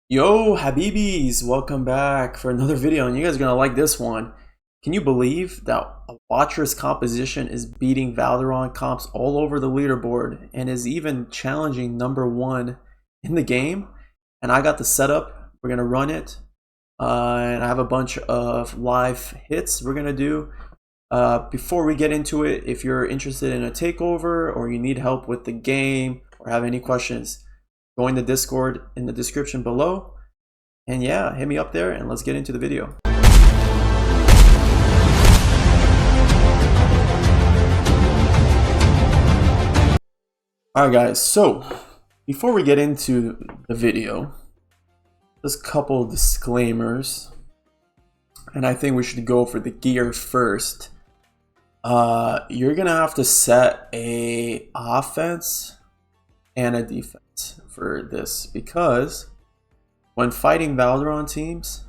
Yo, Habibis, welcome back for another video, and you guys are gonna like this one. Can you believe that a Watcher's composition is beating Valdderon comps all over the leaderboard and is even challenging #1 in the game? And I got the setup. We're gonna run it, and I have a bunch of live hits we're gonna do. Before we get into it, if you're interested in a takeover or you need help with the game or have any questions, join the Discord in the description below. And yeah, hit me up there and let's get into the video. Alright guys, so before we get into the video, just a couple disclaimers. And I think we should go for the gear first. You're gonna have to set a offense and a defense for this, because when fighting Valderon teams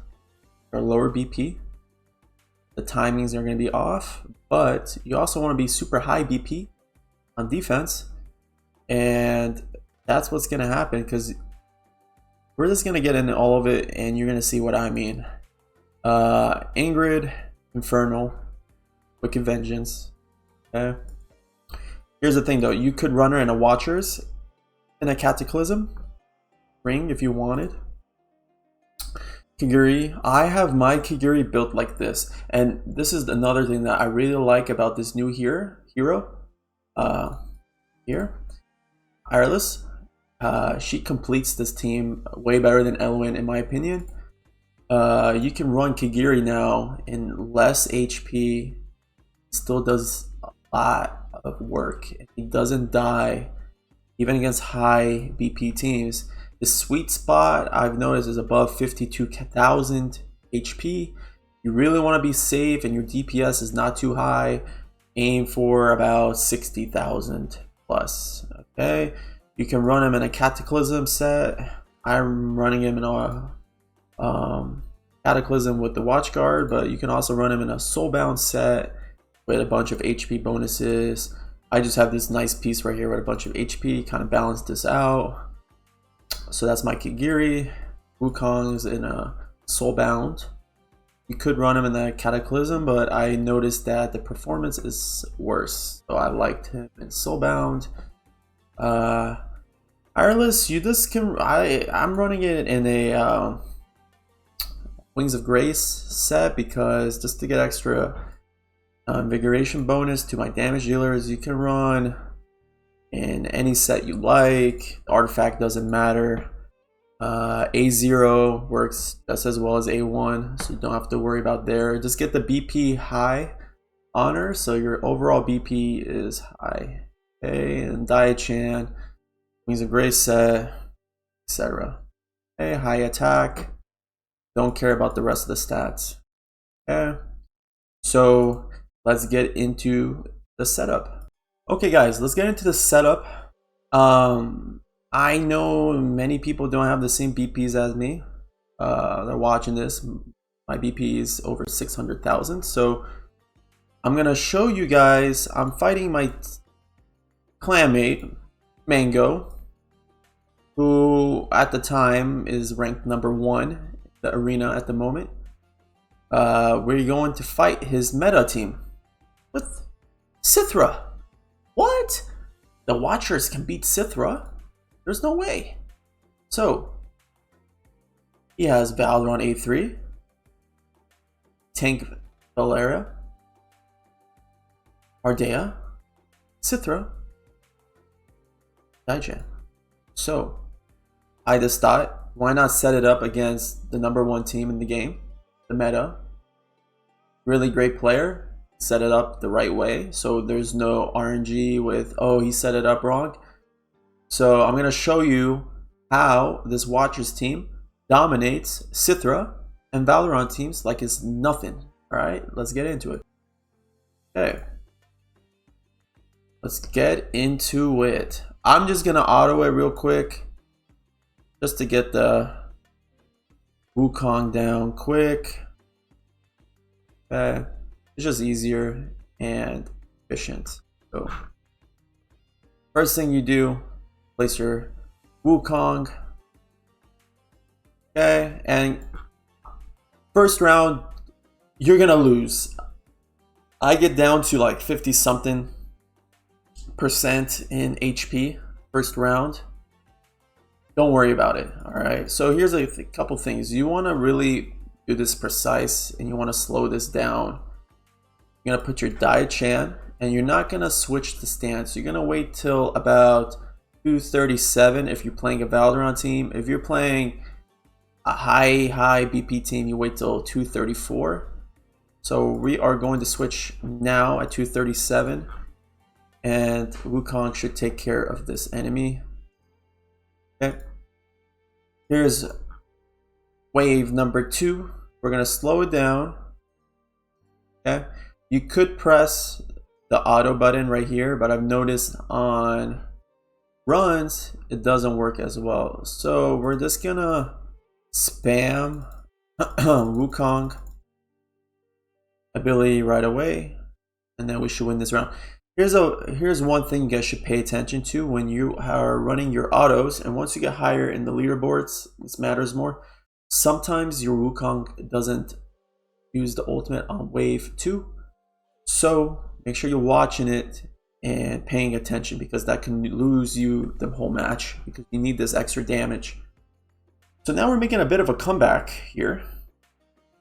or lower BP, the timings are going to be off, but you also want to be super high BP on defense, and that's what's going to happen, because we're just going to get into all of it and you're going to see what I mean. Ingrid, Infernal, Wicked Vengeance. Okay. Here's the thing though, you could run her in a Watchers and a Cataclysm ring if you wanted. Kiguri, I have my Kiguri built like this, and this is another thing that I really like about this new hero. Here, Eirlys. She completes this team way better than Elwyn, in my opinion. You can run Kiguri now in less HP, still does a lot of work. He doesn't die even against high BP teams. The sweet spot I've noticed is above 52,000 HP. You really want to be safe and your DPS is not too high. Aim for about 60,000 plus. Okay, you can run him in a Cataclysm set. I'm running him in a Cataclysm with the Watchguard, but you can also run him in a Soulbound set with a bunch of HP bonuses. I just have this nice piece right here with a bunch of HP, kind of balance this out. So that's my Kiguri. Wukong's in a Soulbound. You could run him in the Cataclysm, but I noticed that the performance is worse, so I liked him in Soulbound. Eirlys, you just can. I'm running it in a Wings of Grace set, because just to get extra invigoration bonus to my damage dealers. You can run in any set you like. Artifact doesn't matter. A0 works just as well as A1, so you don't have to worry about there. Just get the BP high on her, so your overall BP is high. Okay, and Diachan, Wings of Grace set, etc. Okay, high attack. Don't care about the rest of the stats. Okay, so let's get into the setup. Okay guys, let's get into the setup. I know many people don't have the same BPs as me. They're watching this. My BP is over 600,000. So I'm gonna show you guys. I'm fighting my clanmate, Mango, who at the time is ranked #1 in the arena at the moment. We're going to fight his meta team with Sythra. What? The Watchers can beat Sythra? There's no way. So he has Valdderon A3, Tank Valera, Ardea, Sythra, Diachan. So I just thought, why not set it up against the #1 team in the game, the meta? Really great player. Set it up the right way, so there's no RNG with, oh, he set it up wrong. So I'm going to show you how this Watchers team dominates Sythra and Valderon teams like it's nothing. Alright, let's get into it. Okay, let's get into it. I'm just going to auto it real quick, just to get the Wukong down quick. Okay, it's just easier and efficient. So first thing you do, place your Wukong. Okay, and first round, you're gonna lose. I get down to like 50 something % in HP first round. Don't worry about it. All right, so here's a couple things. You want to really do this precise and you want to slow this down. You're gonna put your Dai-chan and you're not gonna switch the stance. You're gonna wait till about 237 if you're playing a Valdderon team. If you're playing a high BP team, you wait till 234. So we are going to switch now at 237, and Wukong should take care of this enemy. Okay. Here's wave number 2. We're gonna slow it down. Okay. You could press the auto button right here, but I've noticed on runs it doesn't work as well. So we're just gonna spam Wukong ability right away, and then we should win this round. Here's one thing you guys should pay attention to when you are running your autos, and once you get higher in the leaderboards, this matters more. Sometimes your Wukong doesn't use the ultimate on wave 2, so make sure you're watching it and paying attention, because that can lose you the whole match, because you need this extra damage. So now we're making a bit of a comeback here.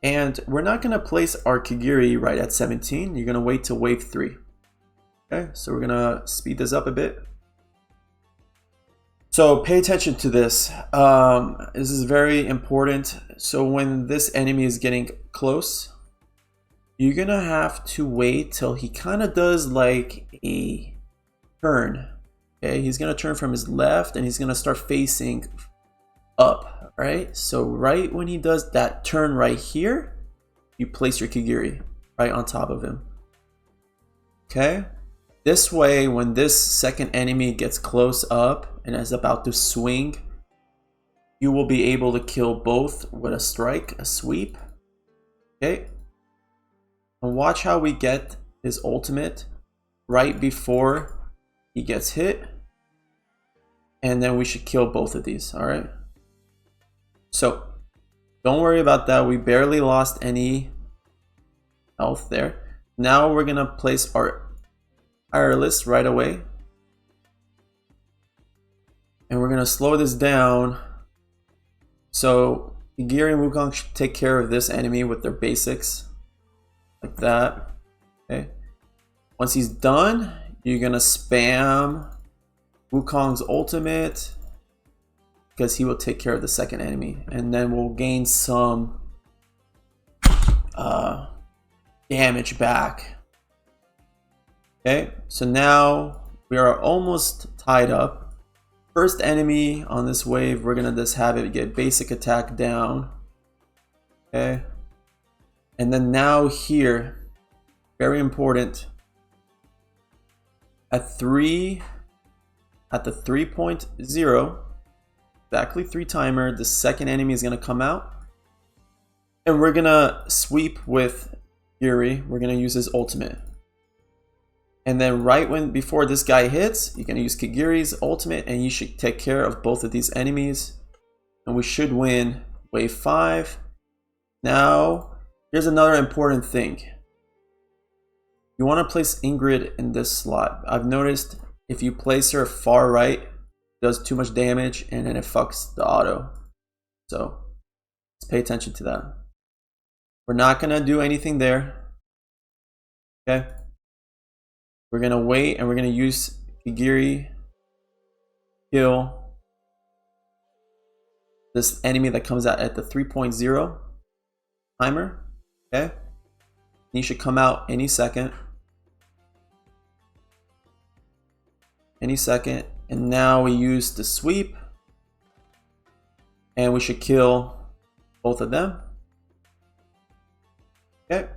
And we're not going to place our Kigiri right at 17. You're going to wait till wave 3. Okay, so we're going to speed this up a bit. So pay attention to this. This is very important. So when this enemy is getting close, you're going to have to wait till he kind of does like a turn. Okay, he's going to turn from his left and he's going to start facing up. Right, so right when he does that turn right here, you place your Kigiri right on top of him. Okay, this way when this second enemy gets close up and is about to swing, you will be able to kill both with a strike, a sweep. Okay, and watch how we get his ultimate right before he gets hit, and then we should kill both of these. All right. So don't worry about that. We barely lost any health there. Now we're gonna place our Eirlys right away, and we're gonna slow this down. So Kigiri and Wukong should take care of this enemy with their basics, like that. Okay. Once he's done, you're gonna spam Wukong's ultimate, because he will take care of the second enemy, and then we'll gain some damage back. Okay, so now we are almost tied up. First enemy on this wave, we're gonna just have it get basic attack down. Okay, and then now here, very important, at the 3.0, exactly 3 timer, the second enemy is going to come out, and we're going to sweep with Yuri. We're going to use his ultimate, and then right before this guy hits, you're going to use Kigiri's ultimate, and you should take care of both of these enemies, and we should win wave 5. Now here's another important thing. You want to place Ingrid in this slot. I've noticed if you place her far right, does too much damage and then it fucks the auto. So let's pay attention to that. We're not gonna do anything there. Okay. We're gonna wait and we're gonna use Kigiri kill this enemy that comes out at the 3.0 timer. Okay. He should come out any second. Any second. And now we use the sweep, and we should kill both of them. Okay,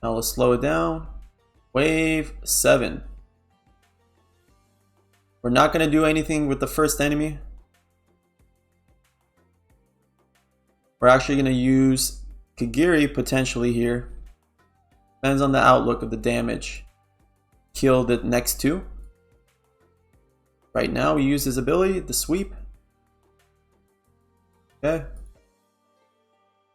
now let's slow it down. Wave 7. We're not going to do anything with the first enemy. We're actually going to use Kigiri potentially here. Depends on the outlook of the damage. Kill the next 2. Right now we use his ability, the sweep. Okay.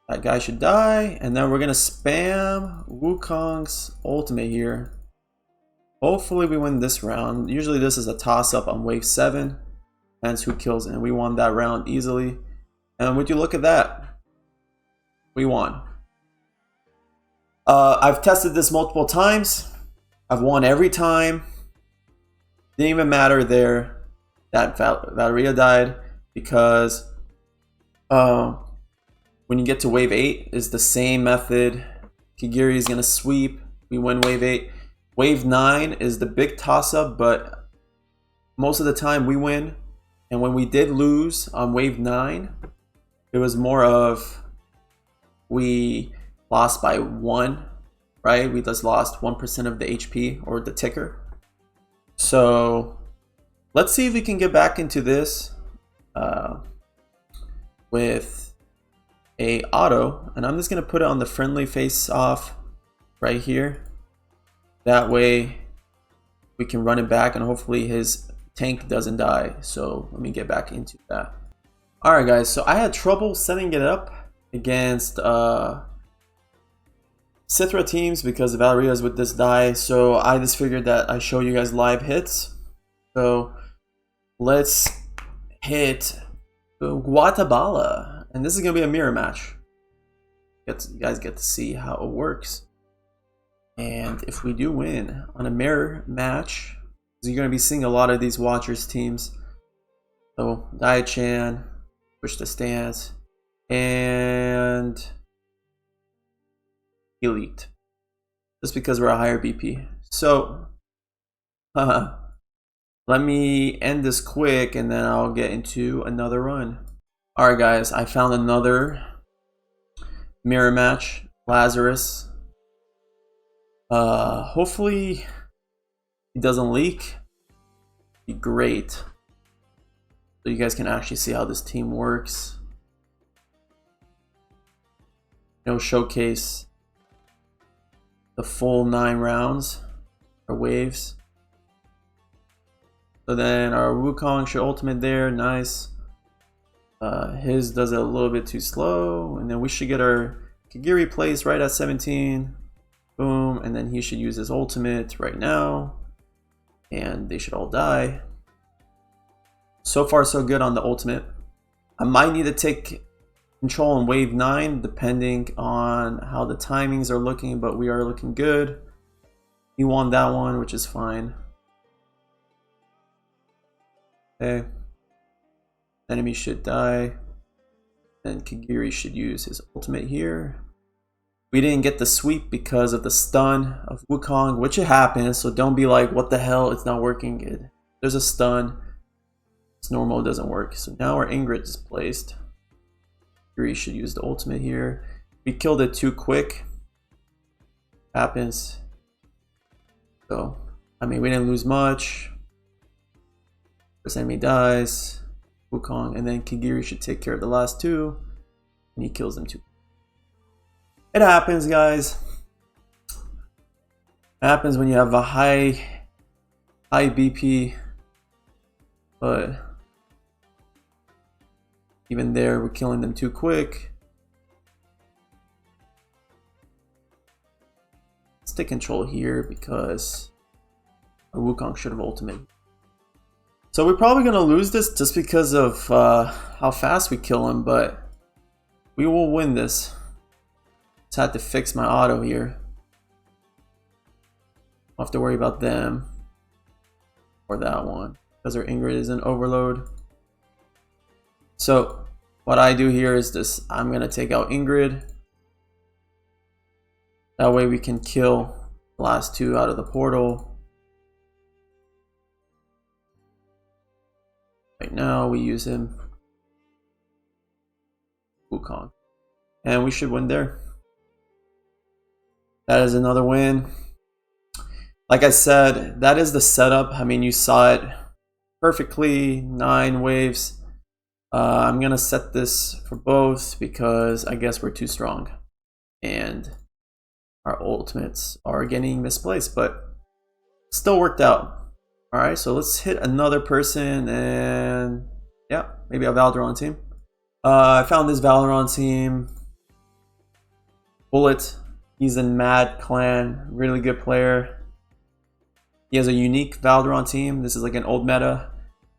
That guy should die, and then we're gonna spam Wukong's ultimate here. Hopefully we win this round. Usually this is a toss-up on wave 7. Depends who kills, and we won that round easily. And would you look at that? We won. I've tested this multiple times. I've won every time. Didn't even matter there that Valdderon died, because when you get to wave 8 is the same method. Kigiri is gonna sweep. We win wave 8. Wave 9 is the big toss-up, but most of the time we win. And when we did lose on wave 9, it was more of we lost by 1, right? We just lost 1% of the HP or the ticker. So let's see if we can get back into this with a auto, and I'm just gonna put it on the friendly face off right here. That way we can run it back and hopefully his tank doesn't die. So let me get back into that. Alright guys, so I had trouble setting it up against Sythra teams because the Valdderon's with this die, so I just figured that I show you guys live hits. So let's hit Guatabala, and this is gonna be a mirror match. You guys get to see how it works. And if we do win on a mirror match, you're gonna be seeing a lot of these Watchers teams. So Dai-chan, push the stance, and Elite, just because we're a higher BP. So let me end this quick and then I'll get into another run. Alright guys, I found another mirror match, Lazarus. Hopefully it doesn't leak. Be great. So you guys can actually see how this team works. No showcase the full 9 rounds or waves. So then our Wukong should ultimate there, nice. His does it a little bit too slow, and then we should get our Kigiri placed right at 17. Boom, and then he should use his ultimate right now, and they should all die. So far so good on the ultimate. I might need to take control on wave 9 depending on how the timings are looking, but we are looking good. He won that one, which is fine. Okay. Enemy should die. Then Kigiri should use his ultimate here. We didn't get the sweep because of the stun of Wukong, which it happens, so don't be like, what the hell, it's not working. There's a stun. It's normal, it doesn't work. So now our Ingrid is placed. Kigiri should use the ultimate here. We killed it too quick. Happens. So, I mean, we didn't lose much. First enemy dies. Wukong, and then Kigiri should take care of the last 2. And he kills them too. It happens, guys. It happens when you have a high BP, but even there, we're killing them too quick. Let's take control here because our Wukong should have ultimate. So we're probably gonna lose this just because of how fast we kill him, but we will win this. Just had to fix my auto here. Don't have to worry about them or that one because our Ingrid is in overload. So what I do here is this: I'm gonna take out Ingrid. That way we can kill the last 2 out of the portal. Right now we use him, Wukong, and we should win there. That is another win. Like I said, that is the setup. I mean, you saw it perfectly. 9 waves. I'm gonna set this for both because I guess we're too strong and our ultimates are getting misplaced, but still worked out. All right, so let's hit another person, and yeah, maybe a Valdderon team. I found this Valdderon team. Bullet. He's in Mad Clan. Really good player. He has a unique Valdderon team. This is like an old meta.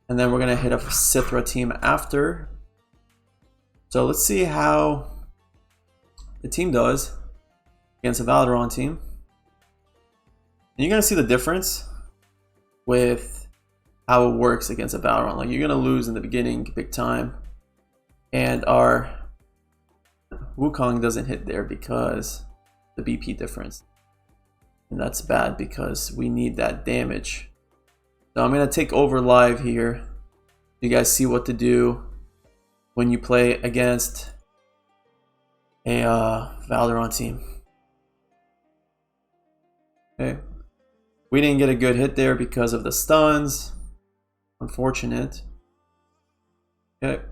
And then we're going to hit a Sythra team after. So let's see how the team does against a Valdderon team. And you're going to see the difference with how it works against a Valdderon. Like, you're going to lose in the beginning big time. And our Wukong doesn't hit there because the BP difference. And that's bad because we need that damage. So I'm going to take over live here. You guys see what to do when you play against a Valdderon team. Okay. We didn't get a good hit there because of the stuns. Unfortunate. Okay.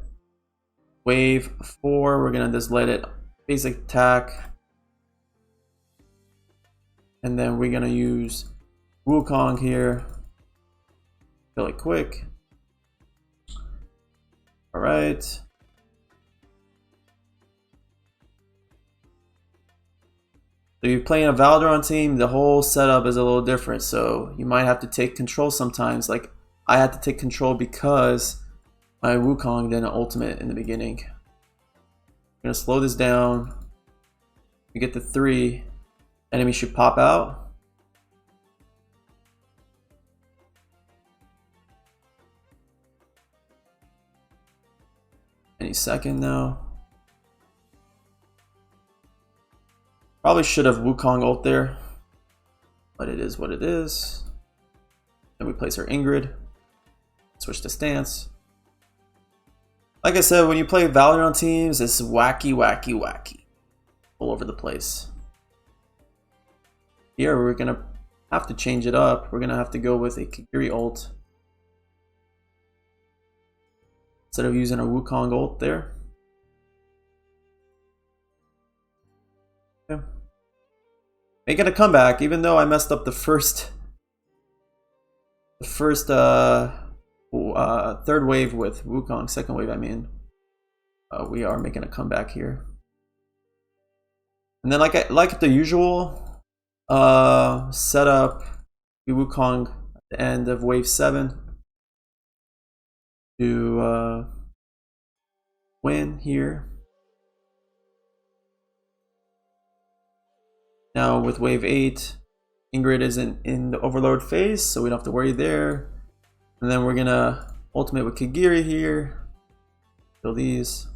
Wave 4, we're going to just let it basic attack. And then we're going to use Wukong here. Kill it quick. Alright. So you're playing a Valdderon team, the whole setup is a little different. So you might have to take control sometimes. Like, I had to take control because my Wukong didn't ultimate in the beginning. I'm going to slow this down. We get to 3. Enemy should pop out. Any second now. Probably should have Wukong ult there, but it is what it is. Then we place our Ingrid. Switch to stance. Like I said, when you play Valdderon teams, it's wacky, wacky, wacky. All over the place. Here, we're going to have to change it up. We're going to have to go with a Kigiri ult. Instead of using a Wukong ult there. Okay. Making a comeback, even though I messed up the first third wave with Wukong, second wave I mean. We are making a comeback here. And then like the usual setup, we Wukong at the end of wave 7 to win here. Now with wave 8, Ingrid isn't in the overload phase, so we don't have to worry there. And then we're gonna ultimate with Kigiri here. Kill these.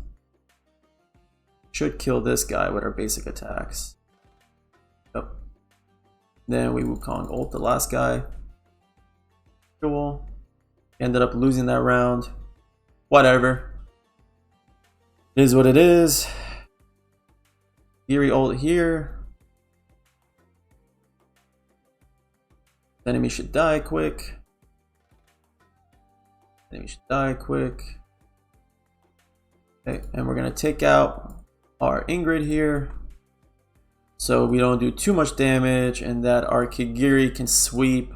Should kill this guy with our basic attacks. Yep. Then we Wukong ult the last guy. Cool. Ended up losing that round. Whatever. It is what it is. Kigiri ult here. Enemy should die quick. Enemy should die quick. Okay, and we're gonna take out our Ingrid here, so we don't do too much damage, and that our Kigiri can sweep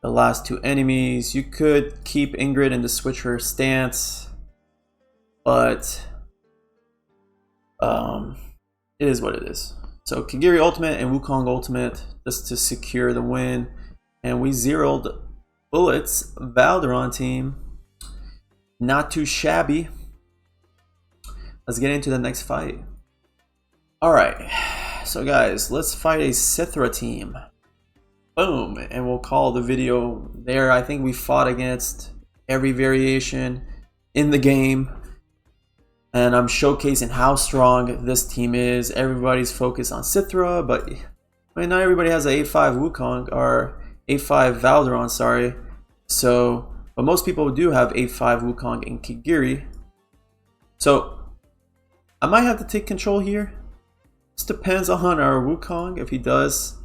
the last 2 enemies. You could keep Ingrid and to switch her stance, but it is what it is. So Kigiri ultimate and Wukong ultimate just to secure the win, and we zeroed Bullet's Valdderon team. Not too shabby. Let's get into the next fight. Alright, so guys, let's fight a Sythra team. Boom, and we'll call the video there. I think we fought against every variation in the game, and I'm showcasing how strong this team is. Everybody's focused on Sythra, but I mean, not everybody has an 8-5 Wukong, or 8-5 Valdderon, sorry. So, but most people do have 8-5 Wukong and Kigiri. So, I might have to take control here. This depends on our Wukong. If he does,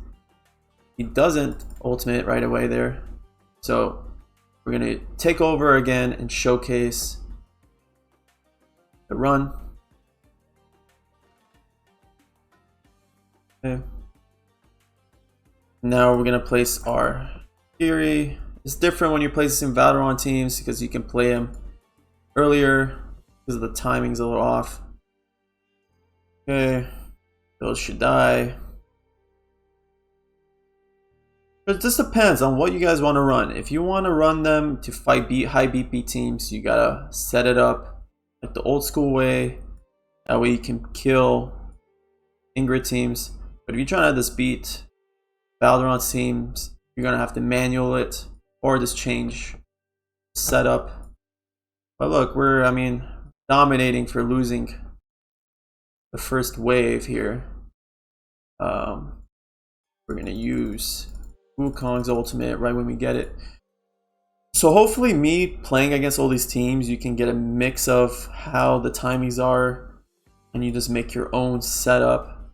he doesn't ultimate right away there. So we're gonna take over again and showcase the run. Okay. Now we're gonna place our Kigiri. It's different when you place this in Valdderon teams because you can play him earlier because the timing's a little off. Okay, Those should die. But this depends on what you guys want to run. If you want to run them to fight high BP teams, you gotta set it up like the old school way. That way you can kill Ingrid teams. But if you're trying to just beat Valderon teams, you're gonna have to manual it or just change setup. But look, I mean, dominating for losing the first wave here. We're gonna use Wukong's ultimate right when we get it. So hopefully me playing against all these teams, you can get a mix of how the timings are, and you just make your own setup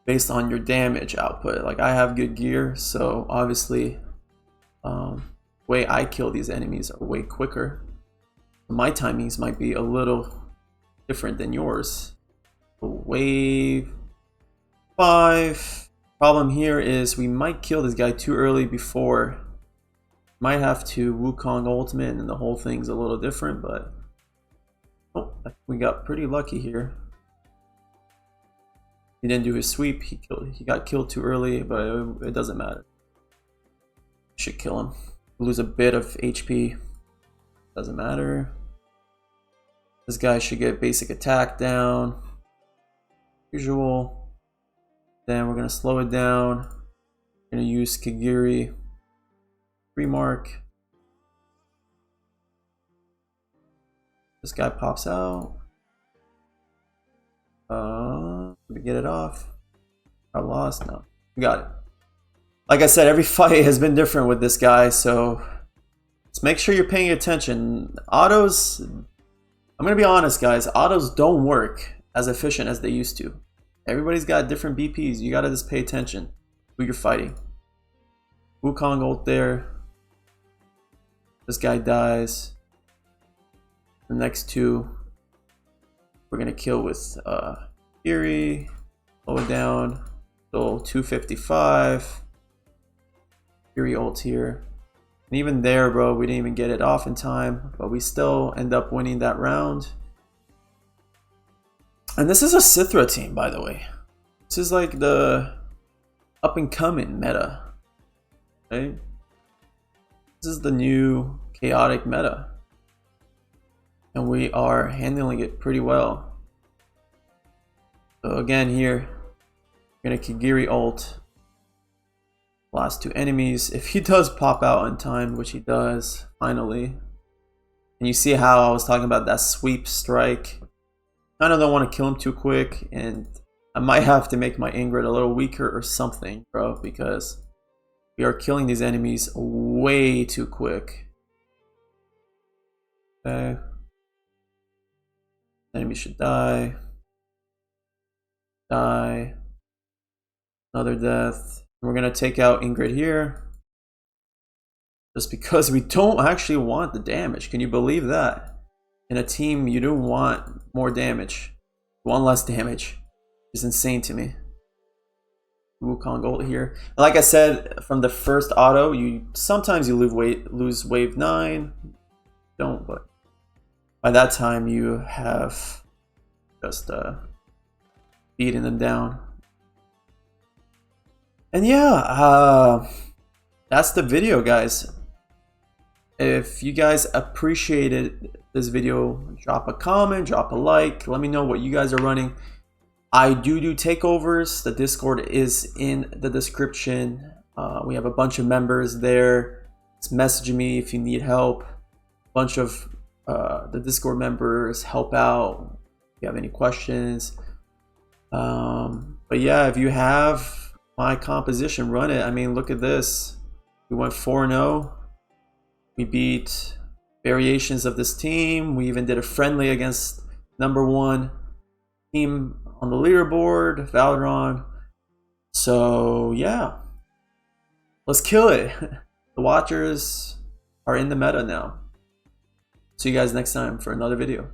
based on your damage output. Like I have good gear, so obviously way I kill these enemies are way quicker. My timings might be a little different than yours. Wave 5. Problem here is we might kill this guy too early before. Might have to Wukong ultimate and the whole thing's a little different, but oh, we got pretty lucky here. He didn't do his sweep. He got killed too early, but it doesn't matter. Should kill him. Lose a bit of HP. Doesn't matter. This guy should get basic attack down. Usual. Then we're gonna slow it down. We're gonna use Kagiri. Remark. This guy pops out. Did we get it off? I lost. No, we got it. Like I said, every fight has been different with this guy, so just make sure you're paying attention. Autos, I'm gonna be honest, guys. Autos don't work as efficient as they used to. Everybody's got different BPs. You gotta just pay attention who you're fighting. Wukong ult there. This guy dies. The next two we're gonna kill with Fury. Slow it down. So 255. Fury ult here. And even there, bro, we didn't even get it off in time, but we still end up winning that round. And this is a Sythra team, by the way. This is like the up and coming meta. Okay? This is the new chaotic meta. And we are handling it pretty well. So again here, we're gonna Kagiri ult. Last two enemies. If he does pop out on time, which he does, finally. And you see how I was talking about that sweep strike. Kind of don't want to kill him too quick, and I might have to make my Ingrid a little weaker or something, bro, because we are killing these enemies way too quick. Okay. Enemy should die. Die. Another death. We're gonna take out Ingrid here. Just because we don't actually want the damage. Can you believe that? In a team, you don't want more damage. You want less damage. It's insane to me. Wukong ult here. Like I said, from the first auto, sometimes you lose wave 9. Don't, but by that time you have just beaten them down. And yeah, that's the video, guys. If you guys appreciated this video, drop a comment, drop a like, let me know what you guys are running. I do takeovers. The Discord is in the description. We have a bunch of members there. Just message me if you need help. A bunch of the Discord members help out if you have any questions. But yeah, if you have my composition, run it. I mean, look at this. We went 4-0. We beat variations of this team. We even did a friendly against #1 team on the leaderboard, Valdderon. So yeah, let's kill it. The Watchers are in the meta now. See you guys next time for another video.